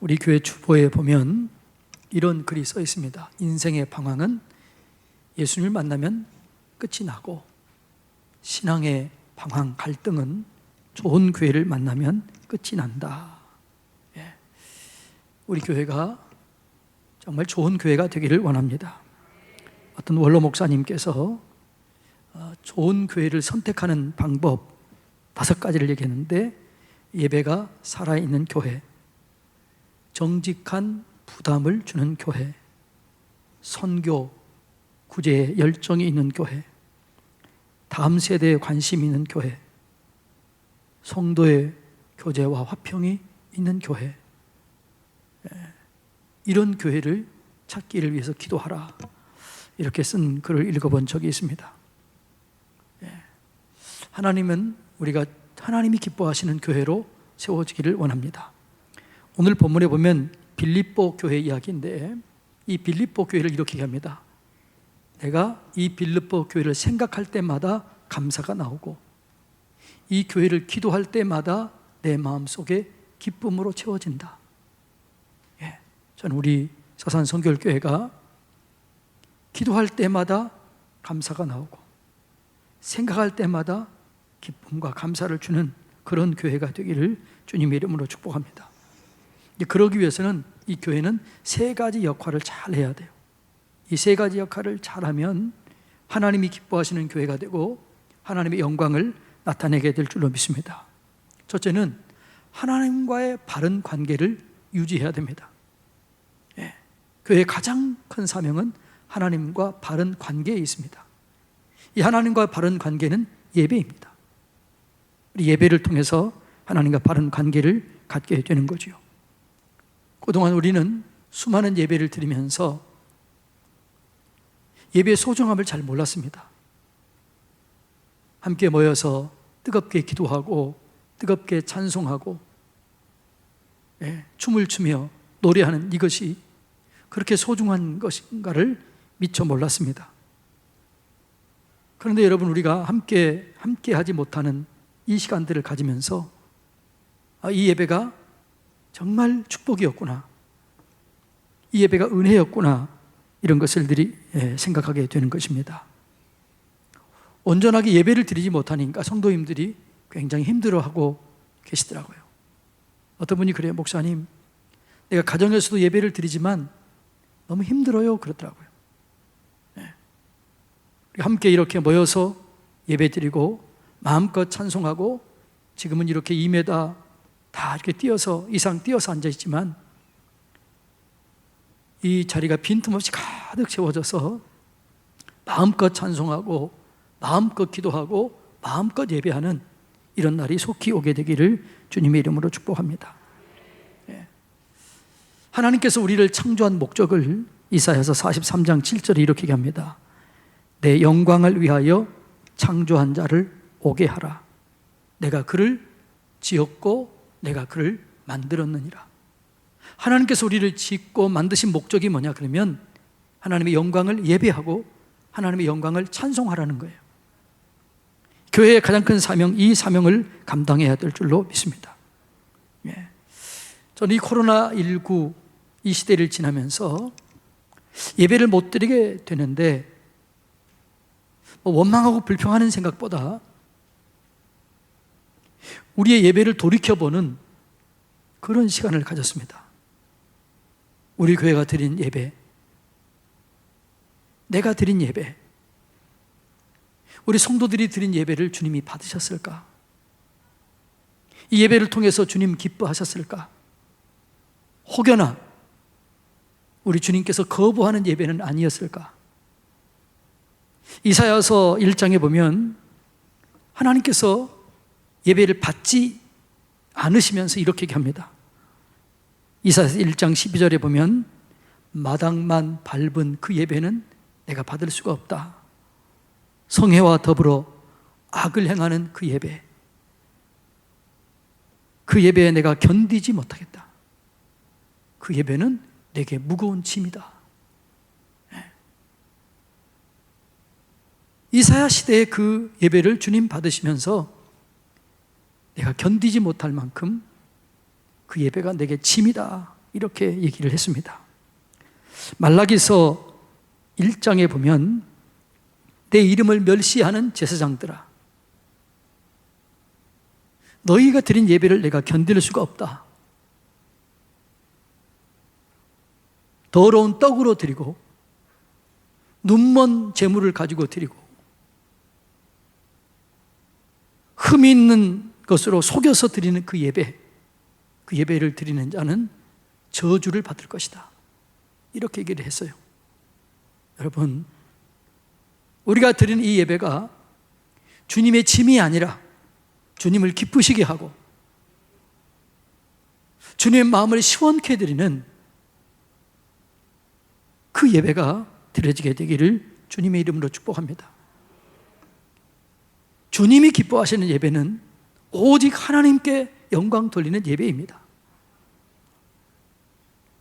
우리 교회 주보에 보면 이런 글이 써 있습니다. 인생의 방황은 예수님을 만나면 끝이 나고, 신앙의 방황, 갈등은 좋은 교회를 만나면 끝이 난다. 우리 교회가 정말 좋은 교회가 되기를 원합니다. 어떤 원로 목사님께서 좋은 교회를 선택하는 방법 5가지를 얘기했는데, 예배가 살아있는 교회, 정직한 부담을 주는 교회, 선교, 구제에 열정이 있는 교회, 다음 세대에 관심이 있는 교회, 성도의 교제와 화평이 있는 교회, 이런 교회를 찾기를 위해서 기도하라, 이렇게 쓴 글을 읽어본 적이 있습니다. 하나님은 우리가 하나님이 기뻐하시는 교회로 세워지기를 원합니다. 오늘 본문에 보면 빌립보 교회 이야기인데, 이 빌립보 교회를 이렇게 얘기합니다. 내가 이 빌립보 교회를 생각할 때마다 감사가 나오고, 이 교회를 기도할 때마다 내 마음속에 기쁨으로 채워진다. 저는 우리 서산 성결교회가 기도할 때마다 감사가 나오고, 생각할 때마다 기쁨과 감사를 주는 그런 교회가 되기를 주님의 이름으로 축복합니다. 그러기 위해서는 이 교회는 3가지 역할을 잘 해야 돼요. 이 3가지 역할을 잘하면 하나님이 기뻐하시는 교회가 되고 하나님의 영광을 나타내게 될 줄로 믿습니다. 첫째는 하나님과의 바른 관계를 유지해야 됩니다. 교회의 가장 큰 사명은 하나님과 바른 관계에 있습니다. 이 하나님과 바른 관계는 예배입니다. 우리 예배를 통해서 하나님과 바른 관계를 갖게 되는 거죠. 그동안 우리는 수많은 예배를 드리면서 예배의 소중함을 잘 몰랐습니다. 함께 모여서 뜨겁게 기도하고 뜨겁게 찬송하고 춤을 추며 노래하는 이것이 그렇게 소중한 것인가를 미처 몰랐습니다. 그런데 여러분, 우리가 함께 하지 못하는 이 시간들을 가지면서 이 예배가 정말 축복이었구나, 이 예배가 은혜였구나, 이런 것을 생각하게 되는 것입니다. 온전하게 예배를 드리지 못하니까 성도님들이 굉장히 힘들어하고 계시더라고요. 어떤 분이 그래요. 목사님, 내가 가정에서도 예배를 드리지만 너무 힘들어요, 그러더라고요. 함께 이렇게 모여서 예배 드리고 마음껏 찬송하고, 지금은 이렇게 2m 다 이렇게 이상 뛰어서 앉아있지만 이 자리가 빈틈없이 가득 채워져서 마음껏 찬송하고 마음껏 기도하고 마음껏 예배하는 이런 날이 속히 오게 되기를 주님의 이름으로 축복합니다. 하나님께서 우리를 창조한 목적을 이사야서 43장 7절에 이렇게 얘기합니다. 내 영광을 위하여 창조한 자를 오게 하라. 내가 그를 지었고 내가 그를 만들었느니라. 하나님께서 우리를 짓고 만드신 목적이 뭐냐 그러면 하나님의 영광을 예배하고 하나님의 영광을 찬송하라는 거예요. 교회의 가장 큰 사명, 이 사명을 감당해야 될 줄로 믿습니다. 저는 이 코로나19 이 시대를 지나면서 예배를 못 드리게 되는데 원망하고 불평하는 생각보다 우리의 예배를 돌이켜보는 그런 시간을 가졌습니다. 우리 교회가 드린 예배, 내가 드린 예배, 우리 성도들이 드린 예배를 주님이 받으셨을까? 이 예배를 통해서 주님 기뻐하셨을까? 혹여나 우리 주님께서 거부하는 예배는 아니었을까? 이사야서 1장에 보면 하나님께서 예배를 받지 않으시면서 이렇게 얘기합니다. 이사야서 1장 12절에 보면 마당만 밟은 그 예배는 내가 받을 수가 없다. 성회와 더불어 악을 행하는 그 예배에 내가 견디지 못하겠다. 그 예배는 내게 무거운 짐이다. 이사야 시대의 그 예배를 주님 받으시면서 내가 견디지 못할 만큼 그 예배가 내게 짐이다, 이렇게 얘기를 했습니다. 말라기서 1장에 보면 내 이름을 멸시하는 제사장들아, 너희가 드린 예배를 내가 견딜 수가 없다. 더러운 떡으로 드리고 눈먼 제물을 가지고 드리고 흠이 있는 것으로 속여서 드리는 그 예배를 드리는 자는 저주를 받을 것이다. 이렇게 얘기를 했어요. 여러분, 우리가 드리는 이 예배가 주님의 짐이 아니라 주님을 기쁘시게 하고 주님의 마음을 시원케 드리는 그 예배가 드려지게 되기를 주님의 이름으로 축복합니다. 주님이 기뻐하시는 예배는 오직 하나님께 영광 돌리는 예배입니다.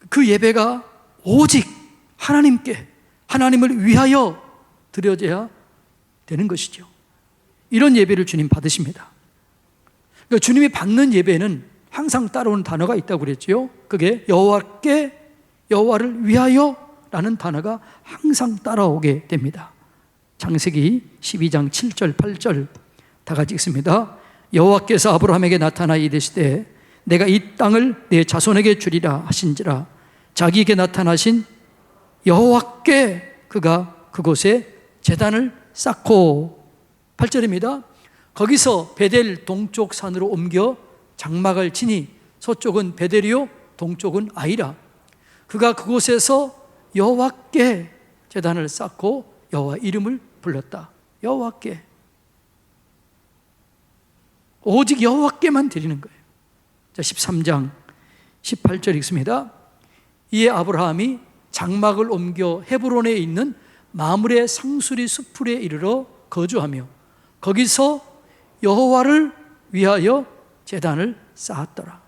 그 예배가 오직 하나님께, 하나님을 위하여 드려져야 되는 것이죠. 이런 예배를 주님 받으십니다. 그러니까 주님이 받는 예배는 항상 따라오는 단어가 있다고 그랬죠. 그게 여호와께, 여호와를 위하여 라는 단어가 항상 따라오게 됩니다. 창세기 12장 7절 8절 다 같이 읽습니다. 여호와께서 아브라함에게 나타나 이르시되 내가 이 땅을 내 자손에게 주리라 하신지라 자기에게 나타나신 여호와께 그가 그곳에 제단을 쌓고 8절입니다. 거기서 베델 동쪽 산으로 옮겨 장막을 치니 서쪽은 베델이요 동쪽은 아이라. 그가 그곳에서 여호와께 제단을 쌓고 여호와 이름을 불렀다. 여호와께, 오직 여호와께만 드리는 거예요. 자, 13장 18절 읽습니다. 이에 아브라함이 장막을 옮겨 헤브론에 있는 마므레 상수리 수풀에 이르러 거주하며 거기서 여호와를 위하여 제단을 쌓았더라.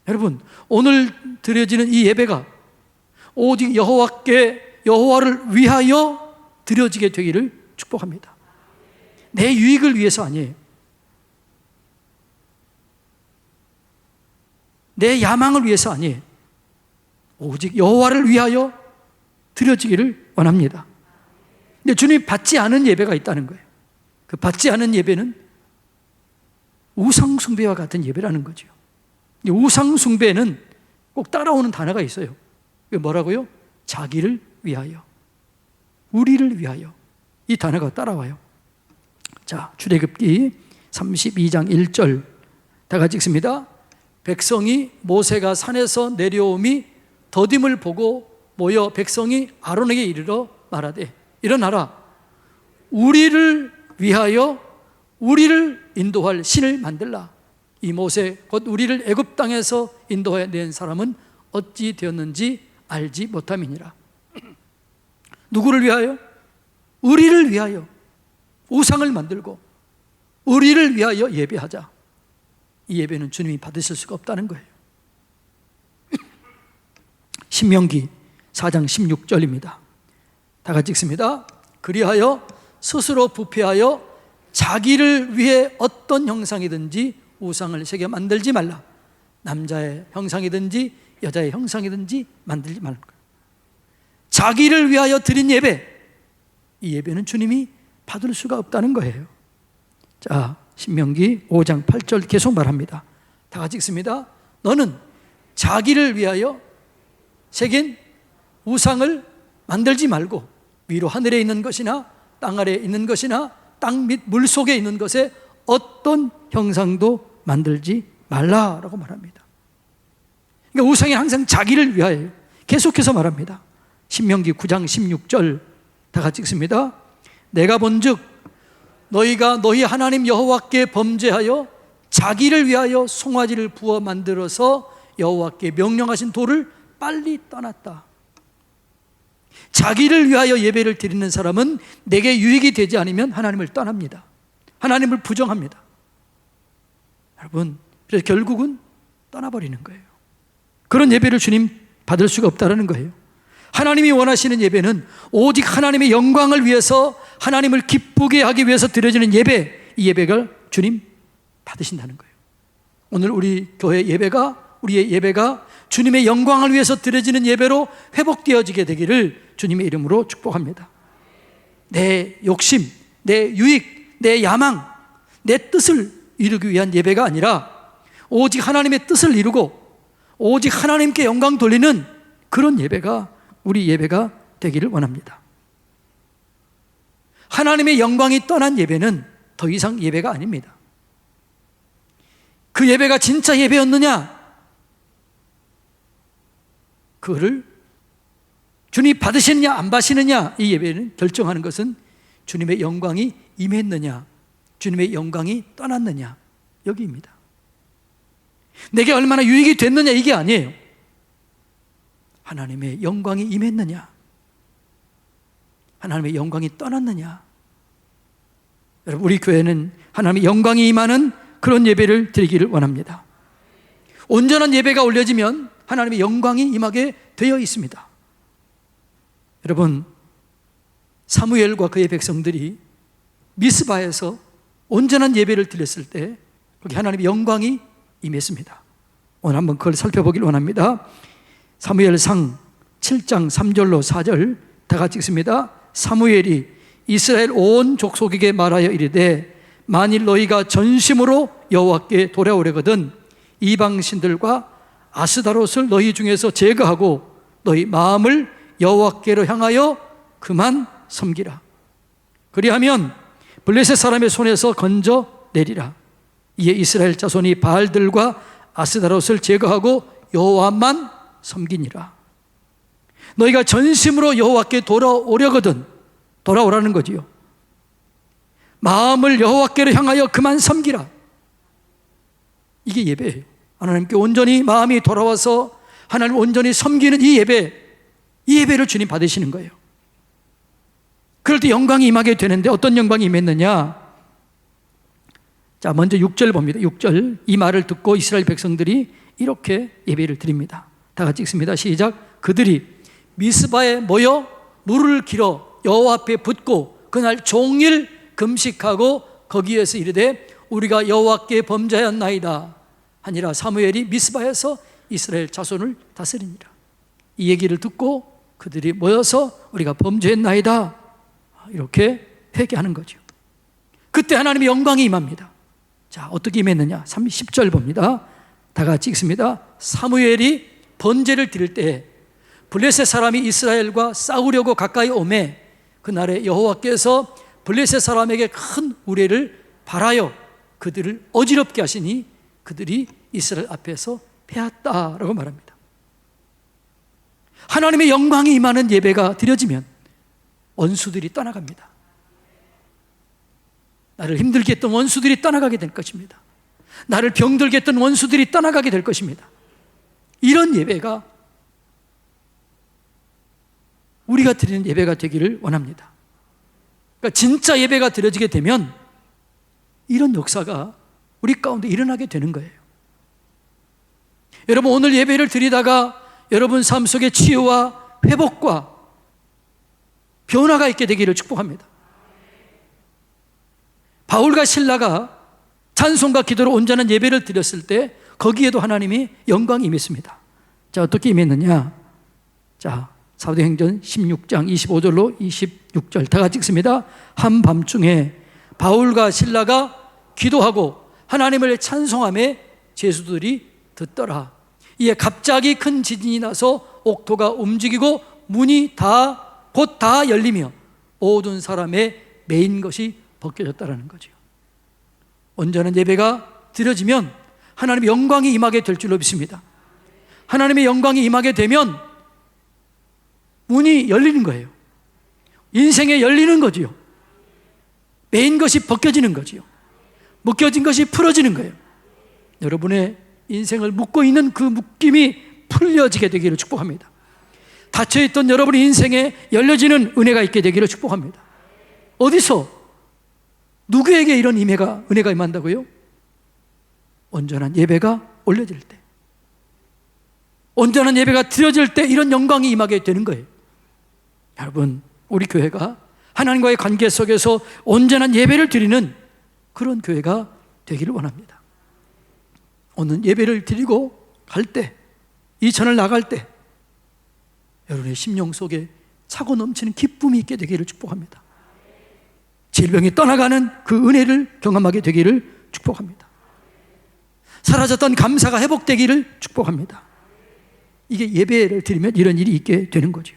여러분, 오늘 드려지는 이 예배가 오직 여호와께, 여호와를 위하여 드려지게 되기를 축복합니다. 내 유익을 위해서 아니에요. 내 야망을 위해서 아니에요. 오직 여호와를 위하여 드려지기를 원합니다. 근데 주님이 받지 않은 예배가 있다는 거예요. 그 받지 않은 예배는 우상숭배와 같은 예배라는 거죠. 우상숭배는 꼭 따라오는 단어가 있어요. 그게 뭐라고요? 자기를 위하여, 우리를 위하여, 이 단어가 따라와요. 자, 출애굽기 32장 1절 다 같이 읽습니다. 백성이 모세가 산에서 내려옴이 더딤을 보고 모여 백성이 아론에게 이르러 말하되 일어나라, 우리를 위하여 우리를 인도할 신을 만들라. 이 모세 곧 우리를 애굽 땅에서 인도해 낸 사람은 어찌 되었는지 알지 못함이니라. 누구를 위하여? 우리를 위하여 우상을 만들고 우리를 위하여 예배하자. 이 예배는 주님이 받으실 수가 없다는 거예요. 신명기 4장 16절입니다. 다 같이 읽습니다. 그리하여 스스로 부패하여 자기를 위해 어떤 형상이든지 우상을 새겨 만들지 말라. 남자의 형상이든지 여자의 형상이든지 만들지 말라. 자기를 위하여 드린 예배, 이 예배는 주님이 받을 수가 없다는 거예요. 자, 신명기 5장 8절 계속 말합니다. 다 같이 읽습니다. 너는 자기를 위하여 새긴 우상을 만들지 말고 위로 하늘에 있는 것이나 땅 아래에 있는 것이나 땅 밑 물속에 있는 것에 어떤 형상도 만들지 말라라고 말합니다. 그러니까 우상이 항상 자기를 위하여 계속해서 말합니다. 신명기 9장 16절 다 같이 읽습니다. 내가 본즉 너희가 너희 하나님 여호와께 범죄하여 자기를 위하여 송아지를 부어 만들어서 여호와께 명령하신 도를 빨리 떠났다. 자기를 위하여 예배를 드리는 사람은 내게 유익이 되지 않으면 하나님을 떠납니다. 하나님을 부정합니다. 여러분, 그래서 결국은 떠나버리는 거예요. 그런 예배를 주님 받을 수가 없다는 거예요. 하나님이 원하시는 예배는 오직 하나님의 영광을 위해서, 하나님을 기쁘게 하기 위해서 드려지는 예배, 이 예배를 주님 받으신다는 거예요. 오늘 우리 교회 예배가, 우리의 예배가 주님의 영광을 위해서 드려지는 예배로 회복되어지게 되기를 주님의 이름으로 축복합니다. 내 욕심, 내 유익, 내 야망, 내 뜻을 이루기 위한 예배가 아니라 오직 하나님의 뜻을 이루고 오직 하나님께 영광 돌리는 그런 예배가 우리 예배가 되기를 원합니다. 하나님의 영광이 떠난 예배는 더 이상 예배가 아닙니다. 그 예배가 진짜 예배였느냐? 그거를 주님이 받으시느냐 안 받으시느냐, 이 예배는 결정하는 것은 주님의 영광이 임했느냐, 주님의 영광이 떠났느냐, 여기입니다. 내게 얼마나 유익이 됐느냐, 이게 아니에요. 하나님의 영광이 임했느냐, 하나님의 영광이 떠났느냐. 여러분, 우리 교회는 하나님의 영광이 임하는 그런 예배를 드리기를 원합니다. 온전한 예배가 올려지면 하나님의 영광이 임하게 되어 있습니다. 여러분, 사무엘과 그의 백성들이 미스바에서 온전한 예배를 드렸을 때 거기 하나님의 영광이 임했습니다. 오늘 한번 그걸 살펴보길 원합니다. 사무엘상 7장 3절로 4절 다 같이 읽습니다. 사무엘이 이스라엘 온 족속에게 말하여 이르되 만일 너희가 전심으로 여호와께 돌아오려거든 이방 신들과 아스다롯을 너희 중에서 제거하고 너희 마음을 여호와께로 향하여 그만 섬기라. 그리하면 블레셋 사람의 손에서 건져 내리라. 이에 이스라엘 자손이 바알들과 아스다롯을 제거하고 여호와만 섬기니라. 너희가 전심으로 여호와께 돌아오려거든, 돌아오라는 거지요. 마음을 여호와께로 향하여 그만 섬기라. 이게 예배예요. 하나님께 온전히 마음이 돌아와서 하나님을 온전히 섬기는 이 예배, 이 예배를 주님 받으시는 거예요. 그럴 때 영광이 임하게 되는데 어떤 영광이 임했느냐? 자, 먼저 6절 봅니다. 6절. 이 말을 듣고 이스라엘 백성들이 이렇게 예배를 드립니다. 다 같이 읽습니다. 시작. 그들이 미스바에 모여 물을 길어 여호와 앞에 붓고 그날 종일 금식하고 거기에서 이르되 우리가 여호와께 범죄하였나이다 하니라. 사무엘이 미스바에서 이스라엘 자손을 다스리니라. 이 얘기를 듣고 그들이 모여서 우리가 범죄했나이다 이렇게 회개하는 거죠. 그때 하나님의 영광이 임합니다. 자, 어떻게 임했느냐? 30절 봅니다. 다 같이 읽습니다. 사무엘이 번제를 드릴 때 블레셋 사람이 이스라엘과 싸우려고 가까이 오매 그날에 여호와께서 블레셋 사람에게 큰 우레를 발하여 그들을 어지럽게 하시니 그들이 이스라엘 앞에서 패했다라고 말합니다. 하나님의 영광이 임하는 예배가 드려지면 원수들이 떠나갑니다. 나를 힘들게 했던 원수들이 떠나가게 될 것입니다. 나를 병들게 했던 원수들이 떠나가게 될 것입니다. 이런 예배가 우리가 드리는 예배가 되기를 원합니다. 그러니까 진짜 예배가 드려지게 되면 이런 역사가 우리 가운데 일어나게 되는 거예요. 여러분, 오늘 예배를 드리다가 여러분 삶 속에 치유와 회복과 변화가 있게 되기를 축복합니다. 바울과 신라가 찬송과 기도로 온전한 예배를 드렸을 때 거기에도 하나님이 영광이 임했습니다. 자, 어떻게 임했느냐? 자, 사도행전 16장 25절로 26절 다 같이 읽습니다. 한밤중에 바울과 신라가 기도하고 하나님을 찬송하며 제수들이 듣더라. 이에 갑자기 큰 지진이 나서 옥토가 움직이고 문이 곧 다 열리며 모든 사람의 매인 것이 벗겨졌다라는 거죠. 온전한 예배가 드려지면 하나님의 영광이 임하게 될 줄로 믿습니다. 하나님의 영광이 임하게 되면 문이 열리는 거예요. 인생에 열리는 거지요. 매인 것이 벗겨지는 거지요. 묶여진 것이 풀어지는 거예요. 여러분의 인생을 묶고 있는 그 묶임이 풀려지게 되기를 축복합니다. 닫혀있던 여러분의 인생에 열려지는 은혜가 있게 되기를 축복합니다. 어디서? 누구에게 이런 은혜가 임한다고요? 온전한 예배가 올려질 때, 온전한 예배가 드려질 때 이런 영광이 임하게 되는 거예요. 여러분, 우리 교회가 하나님과의 관계 속에서 온전한 예배를 드리는 그런 교회가 되기를 원합니다. 오늘 예배를 드리고 갈 때 이 전을 나갈 때 여러분의 심령 속에 차고 넘치는 기쁨이 있게 되기를 축복합니다. 질병이 떠나가는 그 은혜를 경험하게 되기를 축복합니다. 사라졌던 감사가 회복되기를 축복합니다. 이게 예배를 드리면 이런 일이 있게 되는 거죠.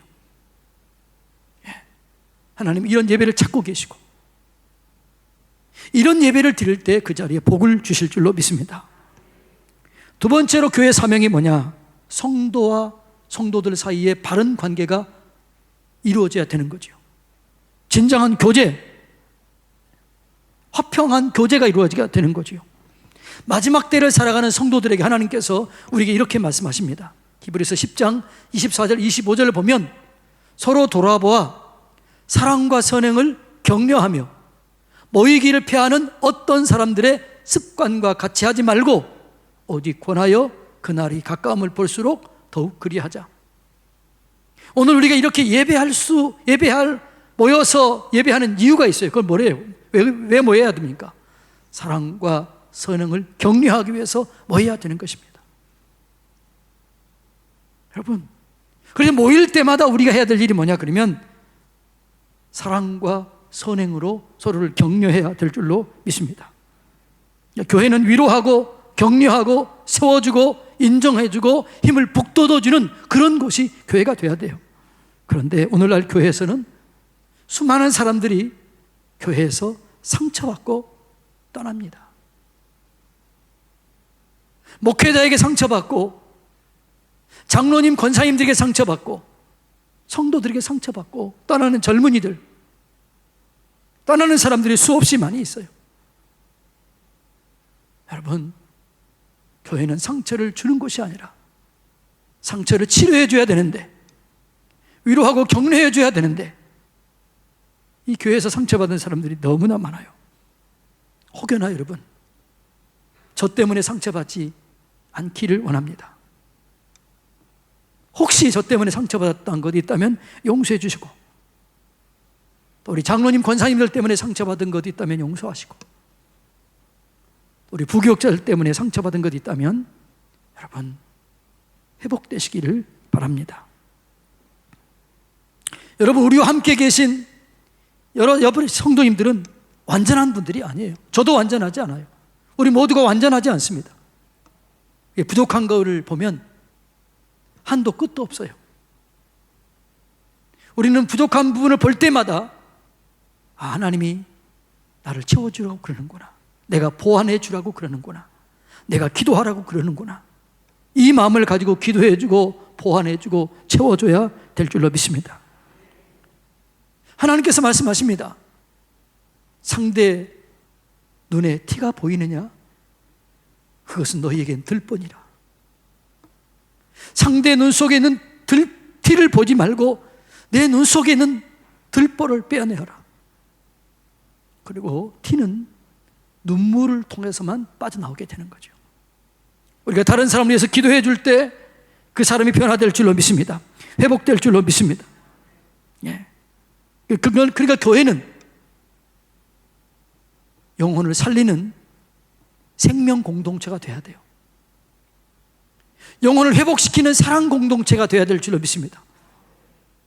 하나님 이런 예배를 찾고 계시고 이런 예배를 드릴 때 그 자리에 복을 주실 줄로 믿습니다. 두 번째로 교회 사명이 뭐냐? 성도와 성도들 사이에 바른 관계가 이루어져야 되는 거죠. 진정한 교제, 화평한 교제가 이루어져야 되는 거죠. 마지막 때를 살아가는 성도들에게 하나님께서 우리에게 이렇게 말씀하십니다. 히브리서 10장 24절 25절을 보면 서로 돌아보아 사랑과 선행을 격려하며 모이기를 피하는 어떤 사람들의 습관과 같이 하지 말고 오직 권하여 그날이 가까움을 볼수록 더욱 그리하자. 오늘 우리가 이렇게 모여서 예배하는 이유가 있어요. 그건 뭐래요? 왜 모여야 됩니까? 사랑과 선행을 격려하기 위해서 모여야 되는 것입니다. 여러분, 그래서 모일 때마다 우리가 해야 될 일이 뭐냐 그러면 사랑과 선행으로 서로를 격려해야 될 줄로 믿습니다. 교회는 위로하고 격려하고 세워주고 인정해주고 힘을 북돋워주는 그런 곳이 교회가 돼야 돼요. 그런데 오늘날 교회에서는 수많은 사람들이 교회에서 상처받고 떠납니다. 목회자에게 상처받고 장로님 권사님들에게 상처받고 성도들에게 상처받고 떠나는 젊은이들, 떠나는 사람들이 수없이 많이 있어요. 여러분, 교회는 상처를 주는 곳이 아니라 상처를 치료해 줘야 되는데, 위로하고 격려해 줘야 되는데, 이 교회에서 상처받은 사람들이 너무나 많아요. 혹여나 여러분, 저 때문에 상처받지 않기를 원합니다. 혹시 저 때문에 상처받았던 것이 있다면 용서해 주시고, 또 우리 장로님 권사님들 때문에 상처받은 것이 있다면 용서하시고, 우리 부교육자들 때문에 상처받은 것이 있다면 여러분 회복되시기를 바랍니다. 여러분, 우리와 함께 계신 여러 성도님들은 완전한 분들이 아니에요. 저도 완전하지 않아요. 우리 모두가 완전하지 않습니다. 부족한 것을 보면 한도 끝도 없어요. 우리는 부족한 부분을 볼 때마다 하나님이 나를 채워주라고 그러는구나, 내가 보완해 주라고 그러는구나, 내가 기도하라고 그러는구나, 이 마음을 가지고 기도해 주고 보완해 주고 채워줘야 될 줄로 믿습니다. 하나님께서 말씀하십니다. 상대 눈에 티가 보이느냐? 그것은 너희에겐 들뿐이라. 상대 눈 속에 있는 티를 보지 말고 내 눈 속에 있는 들보를 빼어내어라. 그리고 티는 눈물을 통해서만 빠져나오게 되는 거죠. 우리가 다른 사람을 위해서 기도해 줄 때 그 사람이 변화될 줄로 믿습니다. 회복될 줄로 믿습니다. 그러니까 교회는 영혼을 살리는 생명 공동체가 돼야 돼요. 영혼을 회복시키는 사랑 공동체가 돼야 될 줄로 믿습니다.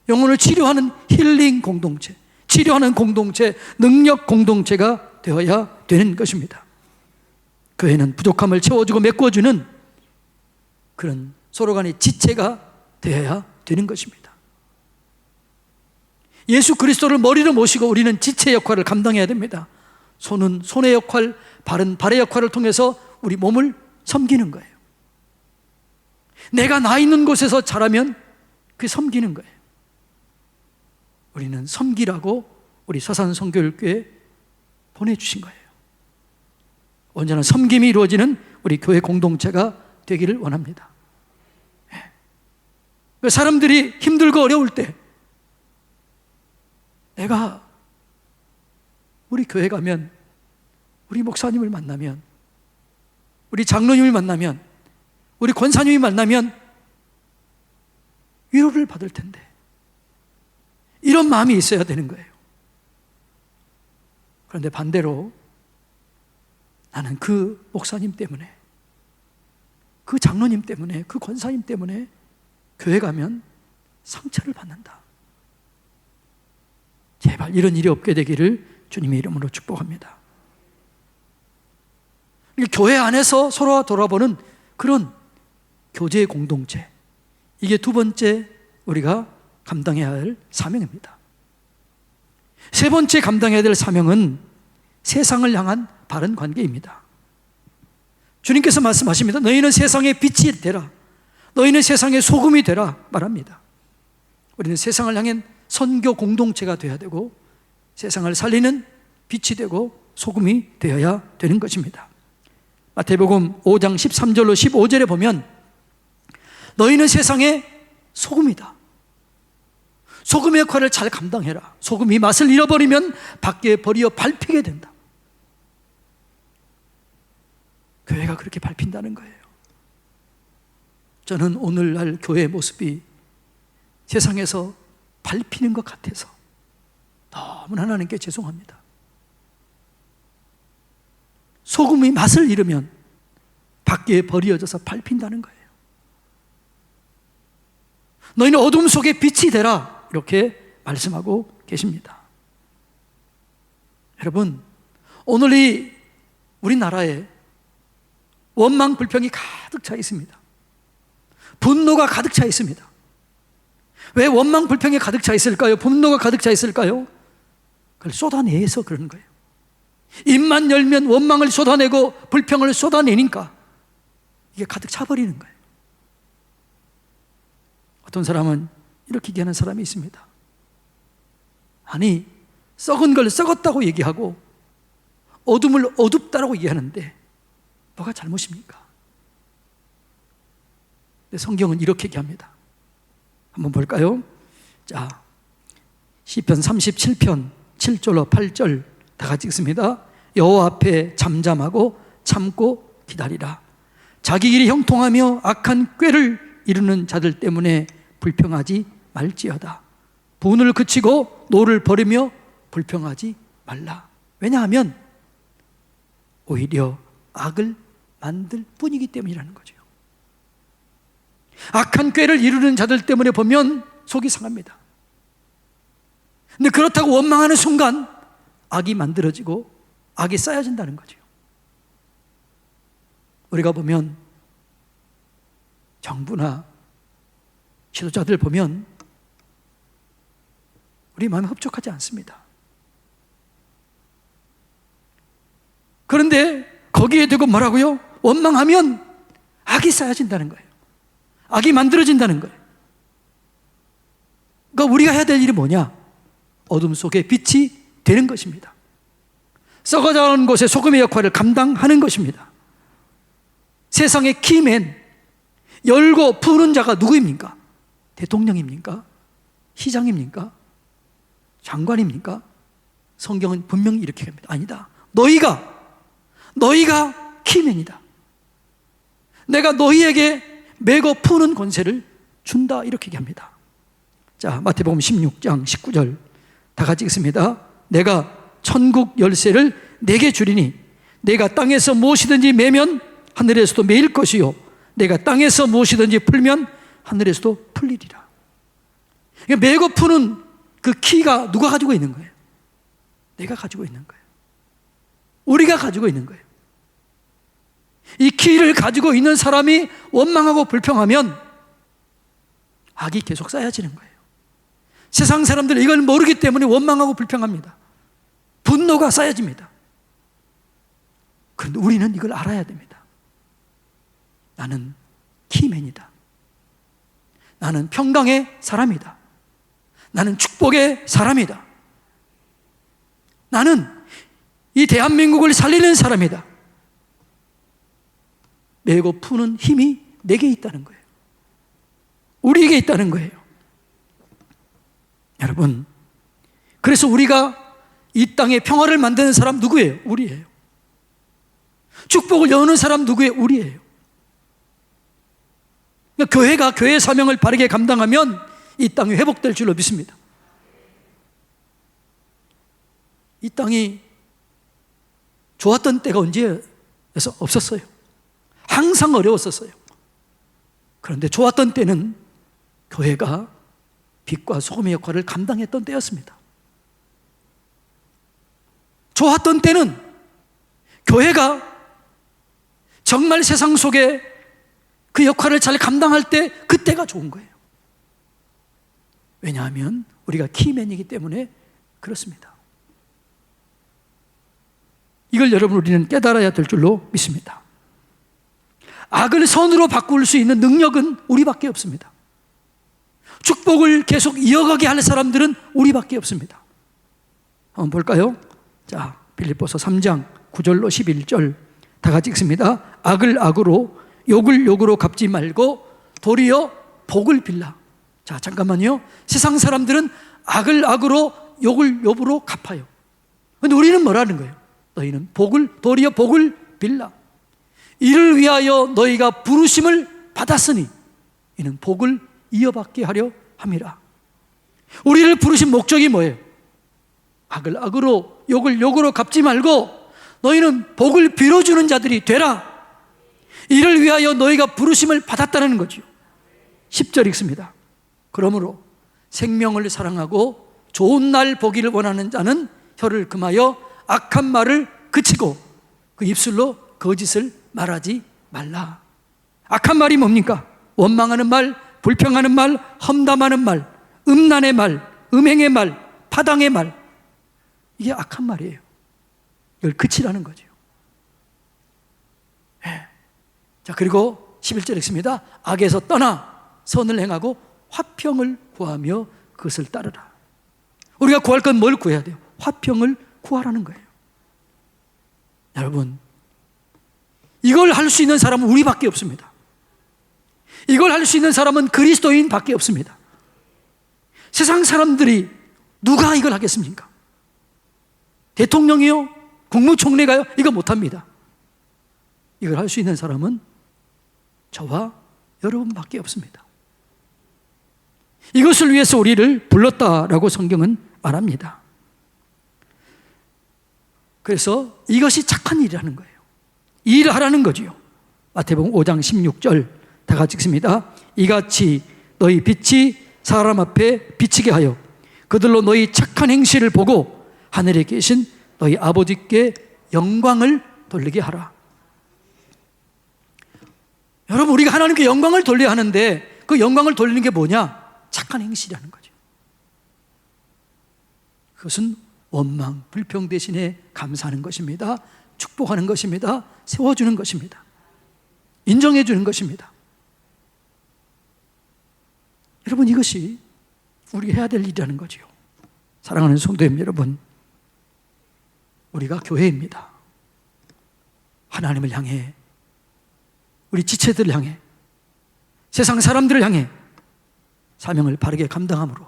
영혼을 치료하는 힐링 공동체, 치료하는 공동체, 능력 공동체가 되어야 되는 것입니다. 교회는 부족함을 채워주고 메꿔주는 그런 서로 간의 지체가 되어야 되는 것입니다. 예수 그리스도를 머리로 모시고 우리는 지체 역할을 감당해야 됩니다. 손은 손의 역할, 발은 발의 역할을 통해서 우리 몸을 섬기는 거예요. 내가 나 있는 곳에서 자라면 그게 섬기는 거예요. 우리는 섬기라고 우리 서산성교육교회에 보내주신 거예요. 언제나 섬김이 이루어지는 우리 교회 공동체가 되기를 원합니다. 사람들이 힘들고 어려울 때 내가 우리 교회 가면, 우리 목사님을 만나면, 우리 장로님을 만나면, 우리 권사님이 만나면 위로를 받을 텐데, 이런 마음이 있어야 되는 거예요. 그런데 반대로 나는 그 목사님 때문에, 그 장로님 때문에, 그 권사님 때문에 교회 가면 상처를 받는다. 제발 이런 일이 없게 되기를 주님의 이름으로 축복합니다. 교회 안에서 서로 돌아보는 그런 교제 공동체, 이게 두 번째 우리가 감당해야 할 사명입니다. 세 번째 감당해야 될 사명은 세상을 향한 바른 관계입니다. 주님께서 말씀하십니다. 너희는 세상의 빛이 되라, 너희는 세상의 소금이 되라 말합니다. 우리는 세상을 향한 선교 공동체가 되어야 되고, 세상을 살리는 빛이 되고 소금이 되어야 되는 것입니다. 마태복음 5장 13절로 15절에 보면 너희는 세상의 소금이다. 소금의 역할을 잘 감당해라. 소금이 맛을 잃어버리면 밖에 버려 밟히게 된다. 교회가 그렇게 밟힌다는 거예요. 저는 오늘날 교회의 모습이 세상에서 밟히는 것 같아서 너무나 하나님께 죄송합니다. 소금이 맛을 잃으면 밖에 버려져서 밟힌다는 거예요. 너희는 어둠 속에 빛이 되라, 이렇게 말씀하고 계십니다. 여러분, 오늘 우리나라에 원망 불평이 가득 차 있습니다. 분노가 가득 차 있습니다. 왜 원망 불평이 가득 차 있을까요? 분노가 가득 차 있을까요? 그걸 쏟아내서 그러는 거예요. 입만 열면 원망을 쏟아내고 불평을 쏟아내니까 이게 가득 차버리는 거예요. 어떤 사람은 이렇게 얘기하는 사람이 있습니다. 아니, 썩은 걸 썩었다고 얘기하고 어둠을 어둡다라고 얘기하는데 뭐가 잘못입니까? 근데 성경은 이렇게 얘기합니다. 한번 볼까요? 자, 시편 37편 7절로 8절 다 같이 읽습니다. 여호와 앞에 잠잠하고 참고 기다리라. 자기 길이 형통하며 악한 꾀를 이루는 자들 때문에 불평하지 말지어다. 분을 그치고 노를 버리며 불평하지 말라. 왜냐하면 오히려 악을 만들 뿐이기 때문이라는 거죠. 악한 꾀를 이루는 자들 때문에 보면 속이 상합니다. 근데 그렇다고 원망하는 순간 악이 만들어지고 악이 쌓여진다는 거죠. 우리가 보면 정부나 지도자들 보면 우리 마음이 흡족하지 않습니다. 그런데 거기에 대고 뭐라고요? 원망하면 악이 쌓여진다는 거예요. 악이 만들어진다는 거예요. 그러니까 우리가 해야 될 일이 뭐냐? 어둠 속에 빛이 되는 것입니다. 썩어가는 곳에 소금의 역할을 감당하는 것입니다. 세상의 키맨, 열고 푸는 자가 누구입니까? 대통령입니까? 시장입니까? 장관입니까? 성경은 분명히 이렇게 합니다. 아니다. 너희가 키맨이다. 내가 너희에게 메고 푸는 권세를 준다, 이렇게 얘기합니다. 자, 마태복음 16장 19절 다 같이 읽습니다. 내가 천국 열쇠를 내게 주리니 내가 땅에서 무엇이든지 매면 하늘에서도 매일 것이요 내가 땅에서 무엇이든지 풀면 하늘에서도 풀리리라. 메고 푸는 그 키가 누가 가지고 있는 거예요? 내가 가지고 있는 거예요. 우리가 가지고 있는 거예요. 이 키를 가지고 있는 사람이 원망하고 불평하면 악이 계속 쌓여지는 거예요. 세상 사람들은 이걸 모르기 때문에 원망하고 불평합니다. 분노가 쌓여집니다. 그런데 우리는 이걸 알아야 됩니다. 나는 키맨이다. 나는 평강의 사람이다. 나는 축복의 사람이다. 나는 이 대한민국을 살리는 사람이다. 메고 푸는 힘이 내게 있다는 거예요. 우리에게 있다는 거예요. 여러분, 그래서 우리가 이 땅에 평화를 만드는 사람 누구예요? 우리예요. 축복을 여는 사람 누구예요? 우리예요. 그러니까 교회가 교회의 사명을 바르게 감당하면 이 땅이 회복될 줄로 믿습니다. 이 땅이 좋았던 때가 언제여서 없었어요. 항상 어려웠었어요. 그런데 좋았던 때는 교회가 빛과 소금의 역할을 감당했던 때였습니다. 좋았던 때는 교회가 정말 세상 속에 그 역할을 잘 감당할 때 그때가 좋은 거예요. 왜냐하면 우리가 키맨이기 때문에 그렇습니다. 이걸 여러분 우리는 깨달아야 될 줄로 믿습니다. 악을 선으로 바꿀 수 있는 능력은 우리밖에 없습니다. 축복을 계속 이어가게 할 사람들은 우리밖에 없습니다. 한번 볼까요? 자, 빌립보서 3장 9절로 11절 다 같이 읽습니다. 악을 악으로 욕을 욕으로 갚지 말고 도리어 복을 빌라. 자, 잠깐만요. 세상 사람들은 악을 악으로 욕을 욕으로 갚아요. 그런데 우리는 뭐라는 거예요? 너희는 도리어 복을 빌라. 이를 위하여 너희가 부르심을 받았으니 이는 복을 이어받게 하려 함이라. 우리를 부르신 목적이 뭐예요? 악을 악으로 욕을 욕으로 갚지 말고 너희는 복을 빌어주는 자들이 되라. 이를 위하여 너희가 부르심을 받았다는 거죠. 10절 읽습니다. 그러므로 생명을 사랑하고 좋은 날 보기를 원하는 자는 혀를 금하여 악한 말을 그치고 그 입술로 거짓을 말하지 말라. 악한 말이 뭡니까? 원망하는 말, 불평하는 말, 험담하는 말, 음란의 말, 음행의 말, 파당의 말. 이게 악한 말이에요. 이걸 그치라는 거죠. 네. 자, 그리고 11절 읽습니다. 악에서 떠나 선을 행하고 화평을 구하며 그것을 따르라. 우리가 구할 건 뭘 구해야 돼요? 화평을 구하라는 거예요. 여러분, 이걸 할 수 있는 사람은 우리밖에 없습니다. 이걸 할 수 있는 사람은 그리스도인밖에 없습니다. 세상 사람들이 누가 이걸 하겠습니까? 대통령이요? 국무총리가요? 이거 못합니다. 이걸 할 수 있는 사람은 저와 여러분밖에 없습니다. 이것을 위해서 우리를 불렀다라고 성경은 말합니다. 그래서 이것이 착한 일이라는 거예요. 이 일을 하라는 거지요. 마태복음 5장 16절 다 같이 읽습니다. 이같이 너희 빛이 사람 앞에 비치게 하여 그들로 너희 착한 행실을 보고 하늘에 계신 너희 아버지께 영광을 돌리게 하라. 여러분, 우리가 하나님께 영광을 돌려야 하는데 그 영광을 돌리는 게 뭐냐? 착한 행실이라는 거죠. 그것은 원망, 불평 대신에 감사하는 것입니다. 축복하는 것입니다. 세워주는 것입니다. 인정해 주는 것입니다. 여러분, 이것이 우리가 해야 될 일이라는 거죠. 사랑하는 성도님 여러분, 우리가 교회입니다. 하나님을 향해, 우리 지체들을 향해, 세상 사람들을 향해 사명을 바르게 감당함으로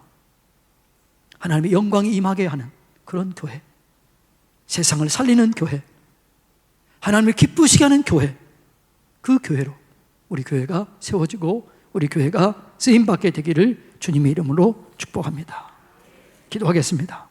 하나님의 영광이 임하게 하는 그런 교회, 세상을 살리는 교회, 하나님을 기쁘시게 하는 교회, 그 교회로 우리 교회가 세워지고 우리 교회가 쓰임받게 되기를 주님의 이름으로 축복합니다. 기도하겠습니다.